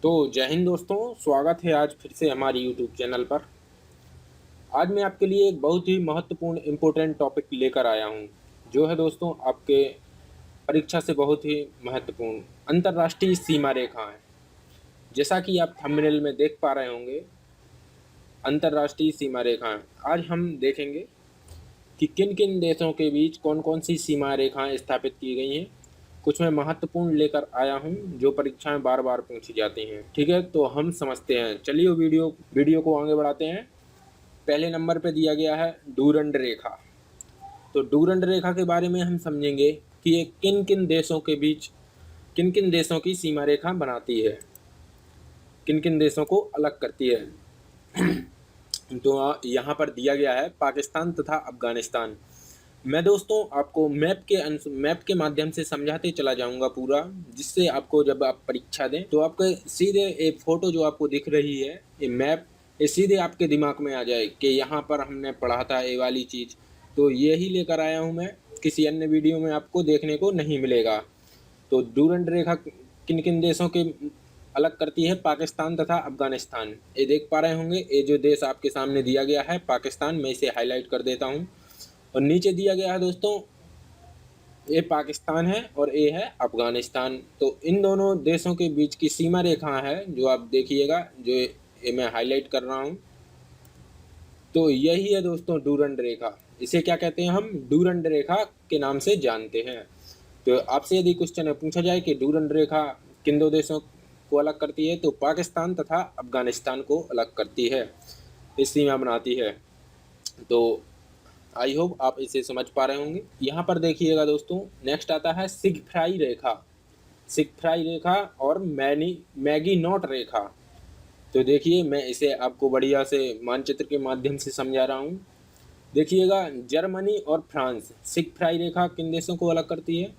तो जय हिंद दोस्तों, स्वागत है आज फिर से हमारे यूट्यूब चैनल पर। आज मैं आपके लिए एक बहुत ही महत्वपूर्ण इम्पोर्टेंट टॉपिक लेकर आया हूं, जो है दोस्तों आपके परीक्षा से बहुत ही महत्वपूर्ण अंतर्राष्ट्रीय सीमा रेखाएं। जैसा कि आप थंबनेल में देख पा रहे होंगे, अंतर्राष्ट्रीय सीमा रेखाएं। आज हम देखेंगे कि किन किन देशों के बीच कौन कौन सी सीमा रेखाएं स्थापित की गई हैं। कुछ मैं महत्वपूर्ण लेकर आया हूं जो परीक्षाएं बार बार पूछी जाती हैं। ठीक है, तो हम समझते हैं। चलिए वीडियो को आगे बढ़ाते हैं। पहले नंबर पे दिया गया है डूरंड रेखा। तो डूरंड रेखा के बारे में हम समझेंगे कि ये किन किन देशों के बीच किन किन देशों की सीमा रेखा बनाती है, किन किन देशों को अलग करती है। तो यहाँ पर दिया गया है पाकिस्तान तथा अफगानिस्तान। मैं दोस्तों आपको मैप के माध्यम से समझाते चला जाऊंगा पूरा, जिससे आपको जब आप परीक्षा दें तो आपके सीधे एक फ़ोटो जो आपको दिख रही है, ये मैप, ये सीधे आपके दिमाग में आ जाए कि यहाँ पर हमने पढ़ा था ये वाली चीज़। तो यही लेकर आया हूँ मैं, किसी अन्य वीडियो में आपको देखने को नहीं मिलेगा। तो डूरंड रेखा किन किन देशों के अलग करती है? पाकिस्तान तथा अफगानिस्तान। ये देख पा रहे होंगे, ये जो देश आपके सामने दिया गया है पाकिस्तान, मैं इसे हाईलाइट कर देता हूँ। और नीचे दिया गया है दोस्तों, ये पाकिस्तान है और ये है अफगानिस्तान। तो इन दोनों देशों के बीच की सीमा रेखा है जो आप देखिएगा, जो ये मैं हाईलाइट कर रहा हूँ। तो यही है दोस्तों डूरंड रेखा। इसे क्या कहते हैं? हम डूरंड रेखा के नाम से जानते हैं। तो आपसे यदि क्वेश्चन पूछा जाए कि डूरंड रेखा किन दो देशों को अलग करती है, तो पाकिस्तान तथा अफगानिस्तान को अलग करती है, इस सीमा बनाती है। तो आई होप आप इसे समझ पा रहे होंगे। यहाँ पर देखिएगा दोस्तों, नेक्स्ट आता है सिगफ्राई रेखा। सिगफ्राई रेखा और मैगी नॉट रेखा। तो देखिए, मैं इसे आपको बढ़िया से मानचित्र के माध्यम से समझा रहा हूँ। देखिएगा, जर्मनी और फ्रांस, सिगफ्राई रेखा किन देशों को अलग करती है?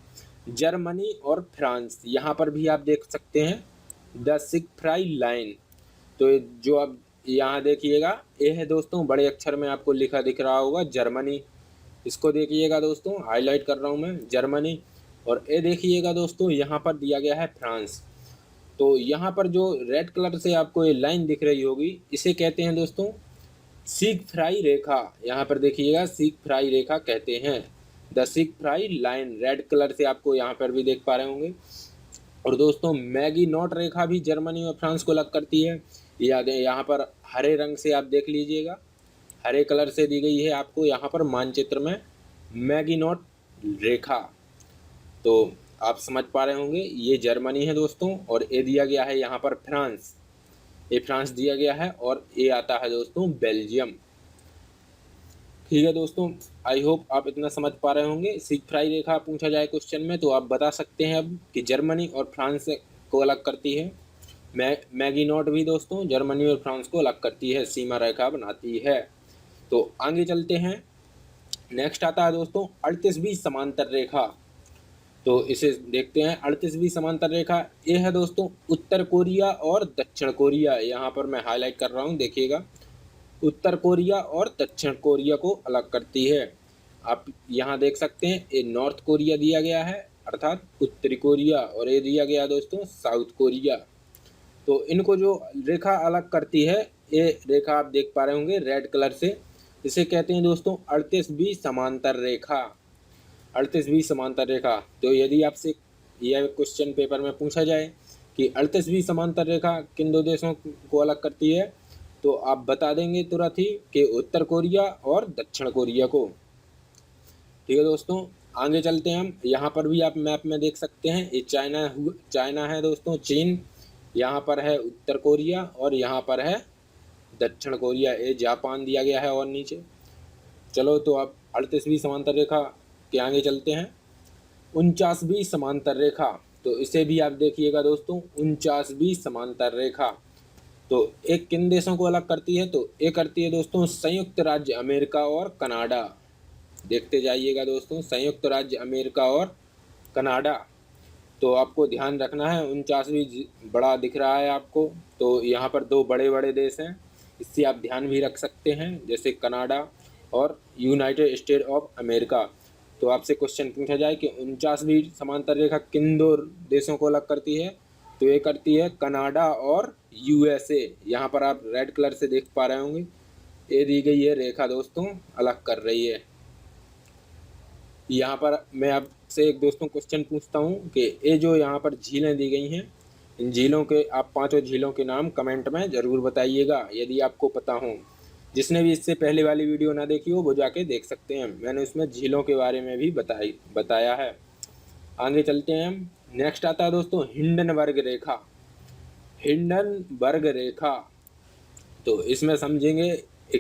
जर्मनी और फ्रांस। यहाँ पर भी आप देख सकते हैं द सिगफ्राई लाइन। तो जो आप यहाँ देखिएगा, ये है दोस्तों, बड़े अक्षर में आपको लिखा दिख रहा होगा जर्मनी। इसको देखिएगा दोस्तों, हाईलाइट कर रहा हूँ मैं, जर्मनी। और ये देखिएगा दोस्तों, यहाँ पर दिया गया है फ्रांस। तो यहाँ पर जो रेड कलर से आपको ये लाइन दिख रही होगी, इसे कहते हैं दोस्तों सिगफ्राई रेखा। यहाँ पर देखिएगा, सिगफ्राई रेखा कहते हैं, द सिगफ्राई लाइन। रेड कलर से आपको यहाँ पर भी देख पा रहे होंगे। और दोस्तों, मैगी नॉट रेखा भी जर्मनी और फ्रांस को अलग करती है। याद है, यहाँ पर हरे रंग से आप देख लीजिएगा, हरे कलर से दी गई है आपको यहाँ पर मानचित्र में मैगी नॉट रेखा। तो आप समझ पा रहे होंगे, ये जर्मनी है दोस्तों, और ये दिया गया है यहाँ पर फ्रांस। ये फ्रांस दिया गया है, और ये आता है दोस्तों बेल्जियम। ठीक है दोस्तों, आई होप आप इतना समझ पा रहे होंगे। सिगफ्राई रेखा पूछा जाए क्वेश्चन में तो आप बता सकते हैं अब कि जर्मनी और फ्रांस को अलग करती है। मैगी नॉट भी दोस्तों जर्मनी और फ्रांस को अलग करती है, सीमा रेखा बनाती है। तो आगे चलते हैं। नेक्स्ट आता है दोस्तों 38वीं समांतर रेखा। तो इसे देखते हैं। 38वीं समांतर रेखा ये है दोस्तों उत्तर कोरिया और दक्षिण कोरिया। यहाँ पर मैं हाईलाइट कर रहा हूँ, देखिएगा, उत्तर कोरिया और दक्षिण कोरिया को अलग करती है। आप यहाँ देख सकते हैं, ये नॉर्थ कोरिया दिया गया है, अर्थात उत्तरी कोरिया, और ये दिया गया दोस्तों साउथ कोरिया। तो इनको जो रेखा अलग करती है, ये रेखा आप देख पा रहे होंगे रेड कलर से, इसे कहते हैं दोस्तों 38वीं समांतर रेखा। 38वीं समांतर रेखा। तो यदि आपसे यह क्वेश्चन पेपर में पूछा जाए कि 38वीं समांतर रेखा किन दो देशों को अलग करती है, तो आप बता देंगे तुरंत ही कि उत्तर कोरिया और दक्षिण कोरिया को। ठीक है दोस्तों, आगे चलते हैं हम। यहाँ पर भी आप मैप में देख सकते हैं, ये चाइना है दोस्तों, चीन। यहाँ पर है उत्तर कोरिया, और यहाँ पर है दक्षिण कोरिया। ये जापान दिया गया है और नीचे। चलो, तो आप 38वीं समांतर रेखा के आगे चलते हैं। 49वीं समांतर रेखा। तो इसे भी आप देखिएगा दोस्तों, 49वीं समांतर रेखा। तो एक किन देशों को अलग करती है? तो ये करती है दोस्तों संयुक्त राज्य अमेरिका और कनाडा। देखते जाइएगा दोस्तों, संयुक्त राज्य अमेरिका और कनाडा। तो आपको ध्यान रखना है, 49वीं बड़ा दिख रहा है आपको, तो यहाँ पर दो बड़े बड़े देश हैं, इससे आप ध्यान भी रख सकते हैं, जैसे कनाडा और यूनाइटेड स्टेट ऑफ अमेरिका। तो आपसे क्वेश्चन पूछा जाए कि 49वीं समांतर रेखा किन दो देशों को अलग करती है, तो ये करती है कनाडा और यूएसए। यहाँ पर आप रेड कलर से देख पा रहे होंगे, ये दी गई है रेखा दोस्तों, अलग कर रही है। यहाँ पर मैं आपसे एक दोस्तों क्वेश्चन पूछता हूँ कि ये जो यहाँ पर झीलें दी गई हैं, इन झीलों के आप पांचों झीलों के नाम कमेंट में ज़रूर बताइएगा यदि आपको पता हो। जिसने भी इससे पहले वाली वीडियो ना देखी हो वो जाके देख सकते हैं, मैंने उसमें झीलों के बारे में भी बताया है। आगे चलते हैं हम। नेक्स्ट आता है दोस्तों हिंडनबर्ग रेखा। हिंडनबर्ग रेखा, तो इसमें समझेंगे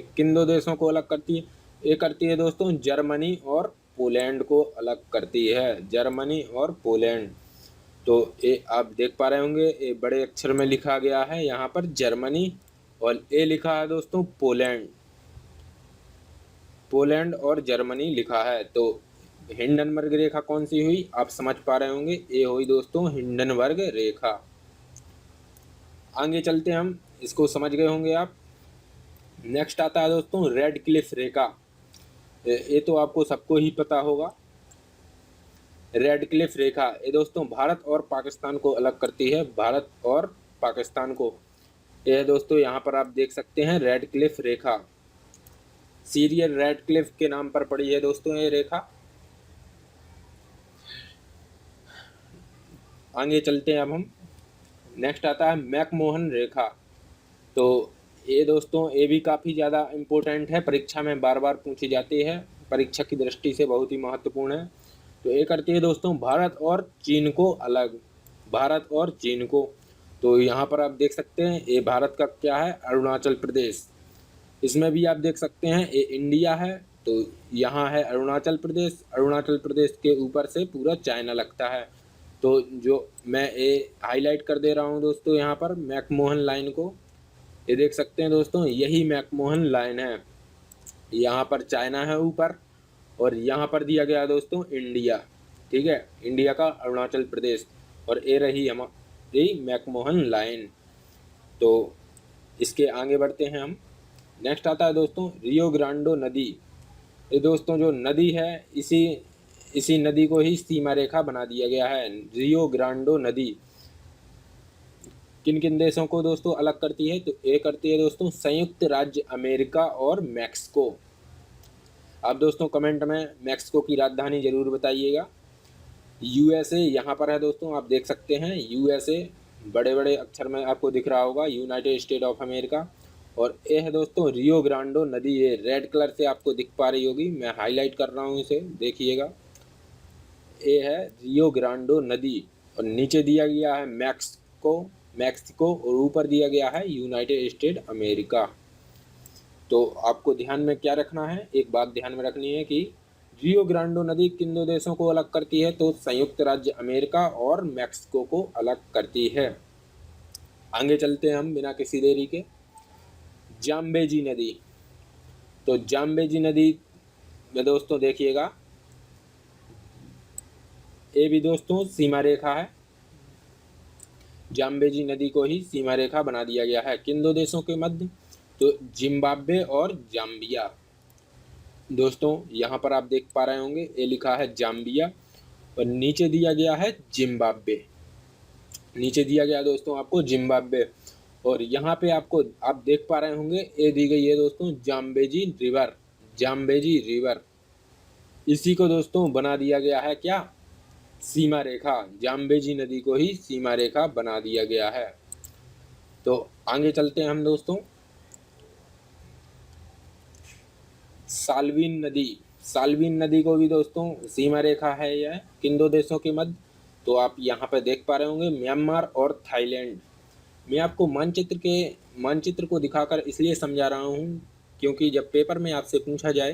किन दो देशों को अलग करती है। ये करती है दोस्तों जर्मनी और पोलैंड को अलग करती है, जर्मनी और पोलैंड। तो ये आप देख पा रहे होंगे, ये बड़े अक्षर में लिखा गया है यहाँ पर जर्मनी, और ये लिखा है दोस्तों पोलैंड। पोलैंड और जर्मनी लिखा है। तो हिंडनबर्ग रेखा कौन सी हुई आप समझ पा रहे होंगे, ये हुई दोस्तों हिंडनबर्ग रेखा। आगे चलते हम, इसको समझ गए होंगे आप। नेक्स्ट आता है दोस्तों रेड क्लिफ रेखा। ये तो आपको सबको ही पता होगा। रेड क्लिफ रेखा ये दोस्तों भारत और पाकिस्तान को अलग करती है, भारत और पाकिस्तान को। यह दोस्तों यहाँ पर आप देख सकते हैं रेड क्लिफ रेखा, सीरियल रेड क्लिफ के नाम पर पड़ी है दोस्तों ये रेखा। आगे चलते हैं अब हम। नेक्स्ट आता है मैकमोहन रेखा। तो ये दोस्तों ये भी काफ़ी ज़्यादा इम्पोर्टेंट है, परीक्षा में बार बार पूछी जाती है, परीक्षा की दृष्टि से बहुत ही महत्वपूर्ण है। तो ये करती है दोस्तों भारत और चीन को अलग, भारत और चीन को। तो यहाँ पर आप देख सकते हैं ये भारत का क्या है, अरुणाचल प्रदेश। इसमें भी आप देख सकते हैं ये इंडिया है, तो यहाँ है अरुणाचल प्रदेश, अरुणाचल प्रदेश के ऊपर से पूरा चाइना लगता है। तो जो मैं ये हाईलाइट कर दे रहा हूँ दोस्तों यहाँ पर मैकमोहन लाइन को, ये देख सकते हैं दोस्तों यही मैकमोहन लाइन है। यहाँ पर चाइना है ऊपर, और यहाँ पर दिया गया दोस्तों इंडिया, ठीक है, इंडिया का अरुणाचल प्रदेश, और ये रही हमारी मैकमोहन लाइन। तो इसके आगे बढ़ते हैं हम। नेक्स्ट आता है दोस्तों रियो ग्रांडो नदी। ये दोस्तों जो नदी है इसी नदी को ही सीमा रेखा बना दिया गया है, रियो ग्रांडो नदी। किन किन देशों को दोस्तों अलग करती है, तो ये करती है दोस्तों संयुक्त राज्य अमेरिका और मैक्सिको। आप दोस्तों कमेंट में मैक्सिको की राजधानी जरूर बताइएगा। यूएसए यहाँ पर है दोस्तों, आप देख सकते हैं यूएसए बड़े बड़े अक्षर में आपको दिख रहा होगा, यूनाइटेड स्टेट ऑफ अमेरिका। और ये है दोस्तों रियो ग्रांडो नदी, ये रेड कलर से आपको दिख पा रही होगी, मैं हाईलाइट कर रहा हूँ इसे, देखिएगा। ये है रियो ग्रांडो नदी, और नीचे दिया गया है मैक्सिको और ऊपर दिया गया है यूनाइटेड स्टेट अमेरिका। तो आपको ध्यान में क्या रखना है, एक बात ध्यान में रखनी है कि रियो ग्रांडो नदी किन दो देशों को अलग करती है, तो संयुक्त राज्य अमेरिका और मैक्सिको को अलग करती है। आगे चलते हैं हम बिना किसी देरी के। जाम्बेजी नदी, तो जाम्बेजी नदी में दोस्तों देखिएगा ये भी दोस्तों सीमा रेखा है, जाम्बेजी नदी को ही सीमा रेखा बना दिया गया है। किन दो देशों के मध्य, तो जिम्बाब्वे और जाम्बिया। दोस्तों यहाँ पर आप देख पा रहे होंगे ये लिखा है जाम्बिया, और नीचे दिया गया है जिम्बाब्वे, नीचे दिया गया दोस्तों आपको जिम्बाब्वे। और यहाँ पे आपको आप देख पा रहे होंगे ये दी गई है दोस्तों जाम्बेजी रिवर, जाम्बेजी रिवर। इसी को दोस्तों बना दिया गया है क्या, सीमा रेखा, जाम्बेजी नदी को ही सीमा रेखा बना दिया गया है। तो आगे चलते हैं हम दोस्तों। साल्वीन नदी, साल्वीन नदी को भी दोस्तों सीमा रेखा है यह किन दो देशों के मध्य, तो आप यहाँ पर देख पा रहे होंगे म्यांमार और थाईलैंड। मैं आपको मानचित्र को दिखाकर इसलिए समझा रहा हूँ क्योंकि जब पेपर में आपसे पूछा जाए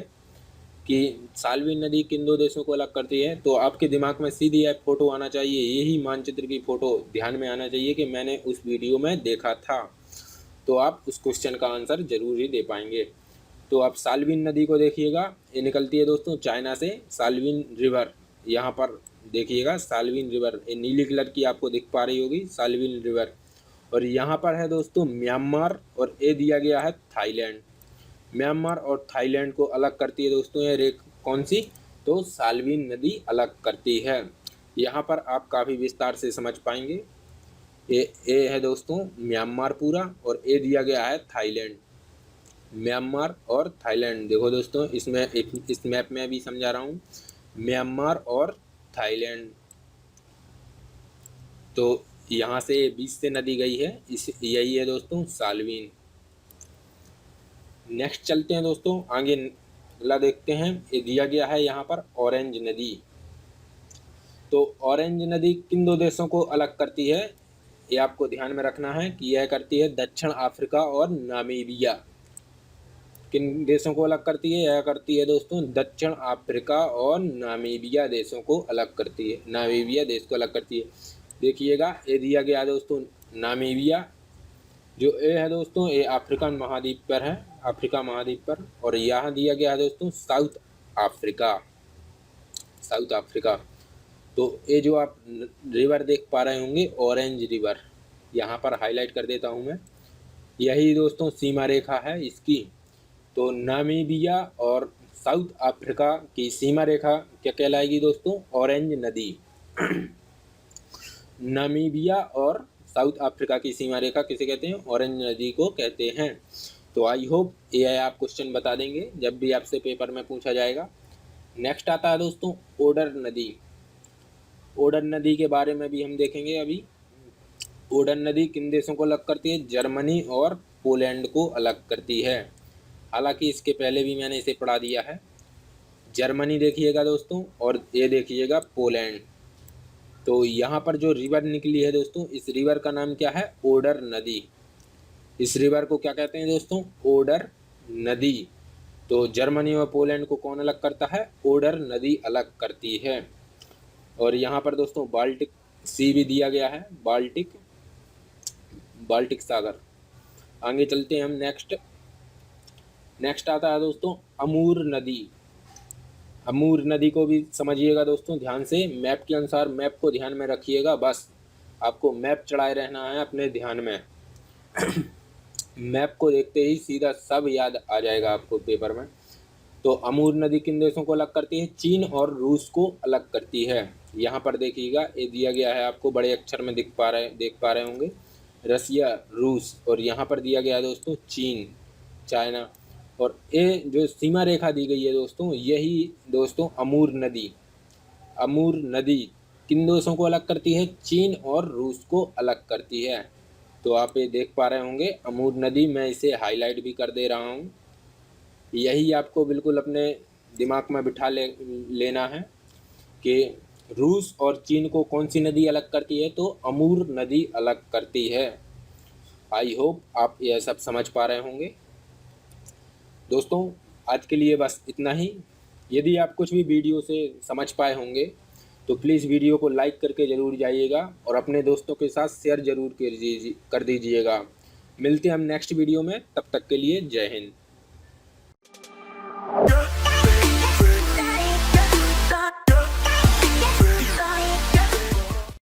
कि साल्वीन नदी किन दो देशों को अलग करती है, तो आपके दिमाग में सीधी एक फ़ोटो आना चाहिए, यही मानचित्र की फ़ोटो ध्यान में आना चाहिए कि मैंने उस वीडियो में देखा था, तो आप उस क्वेश्चन का आंसर जरूर ही दे पाएंगे। तो आप साल्वीन नदी को देखिएगा, ये निकलती है दोस्तों चाइना से, साल्वीन रिवर यहाँ पर देखिएगा, साल्वीन रिवर ये नीली कलर की आपको दिख पा रही होगी साल्वीन रिवर। और यहाँ पर है दोस्तों म्यांमार, और ये दिया गया है थाईलैंड। म्यांमार और थाईलैंड को अलग करती है दोस्तों ये रेखा कौन सी, तो साल्वीन नदी अलग करती है। यहाँ पर आप काफ़ी विस्तार से समझ पाएंगे। ए है दोस्तों म्यांमार पूरा, और ए दिया गया है थाईलैंड। म्यांमार और थाईलैंड, देखो दोस्तों इसमें इस मैप में भी समझा रहा हूँ, म्यांमार और थाईलैंड। तो यहाँ से बीच से नदी गई है, इस यही है दोस्तों साल्वीन। नेक्स्ट चलते हैं दोस्तों आगे, अगला देखते हैं। ये दिया गया है यहाँ पर ऑरेंज नदी। तो ऑरेंज नदी किन दो देशों को अलग करती है, ये आपको ध्यान में रखना है कि यह करती है दक्षिण अफ्रीका और नामीबिया। किन देशों को अलग करती है, यह करती है दोस्तों दक्षिण अफ्रीका और नामीबिया देशों को अलग करती है, नामीबिया देश को अलग करती है। देखिएगा ये दिया गया दोस्तों नामीबिया, जो ए है दोस्तों ये अफ्रीकन महाद्वीप पर है, अफ्रीका महाद्वीप पर। और यहाँ दिया गया है दोस्तों साउथ अफ्रीका, साउथ अफ्रीका। तो ये जो आप रिवर देख पा रहे होंगे ऑरेंज रिवर, यहाँ पर हाईलाइट कर देता हूँ मैं, यही दोस्तों सीमा रेखा है इसकी। तो नामीबिया और साउथ अफ्रीका की सीमा रेखा क्या कहलाएगी दोस्तों, ऑरेंज नदी। नामीबिया और साउथ अफ्रीका की सीमा रेखा किसे कहते हैं, ऑरेंज नदी को कहते हैं। तो आई होप ये आप क्वेश्चन बता देंगे जब भी आपसे पेपर में पूछा जाएगा। नेक्स्ट आता है दोस्तों ओडर नदी। ओडर नदी के बारे में भी हम देखेंगे अभी। ओडर नदी किन देशों को अलग करती है, जर्मनी और पोलैंड को अलग करती है। हालांकि इसके पहले भी मैंने इसे पढ़ा दिया है। जर्मनी देखिएगा दोस्तों, और ये देखिएगा पोलैंड। तो यहाँ पर जो रिवर निकली है दोस्तों, इस रिवर का नाम क्या है, ओडर नदी। इस रिवर को क्या कहते हैं दोस्तों, ओडर नदी। तो जर्मनी और पोलैंड को कौन अलग करता है, ओडर नदी अलग करती है। और यहाँ पर दोस्तों बाल्टिक सी भी दिया गया है, बाल्टिक सागर। आगे चलते हैं हम नेक्स्ट आता है दोस्तों अमूर नदी। अमूर नदी को भी समझिएगा दोस्तों ध्यान से, मैप के अनुसार मैप को ध्यान में रखिएगा, बस आपको मैप चढ़ाए रहना है अपने ध्यान में। मैप को देखते ही सीधा सब याद आ जाएगा आपको पेपर में। तो अमूर नदी किन देशों को अलग करती है, चीन और रूस को अलग करती है। यहाँ पर देखिएगा ये दिया गया है, आपको बड़े अक्षर में देख पा रहे होंगे, रसिया, रूस, और यहाँ पर दिया गया है दोस्तों चीन, चाइना। और ये जो सीमा रेखा दी गई है दोस्तों, यही दोस्तों अमूर नदी किन देशों को अलग करती है, चीन और रूस को अलग करती है। तो आप ये देख पा रहे होंगे अमूर नदी, मैं इसे हाईलाइट भी कर दे रहा हूँ। यही आपको बिल्कुल अपने दिमाग में बिठा लेना है कि रूस और चीन को कौन सी नदी अलग करती है, तो अमूर नदी अलग करती है। आई होप आप यह सब समझ पा रहे होंगे। दोस्तों आज के लिए बस इतना ही। यदि आप कुछ भी वीडियो से समझ पाए होंगे तो प्लीज़ वीडियो को लाइक करके ज़रूर जाइएगा और अपने दोस्तों के साथ शेयर ज़रूर कर दीजिएगा। मिलते हैं हम नेक्स्ट वीडियो में, तब तक के लिए जय हिंद।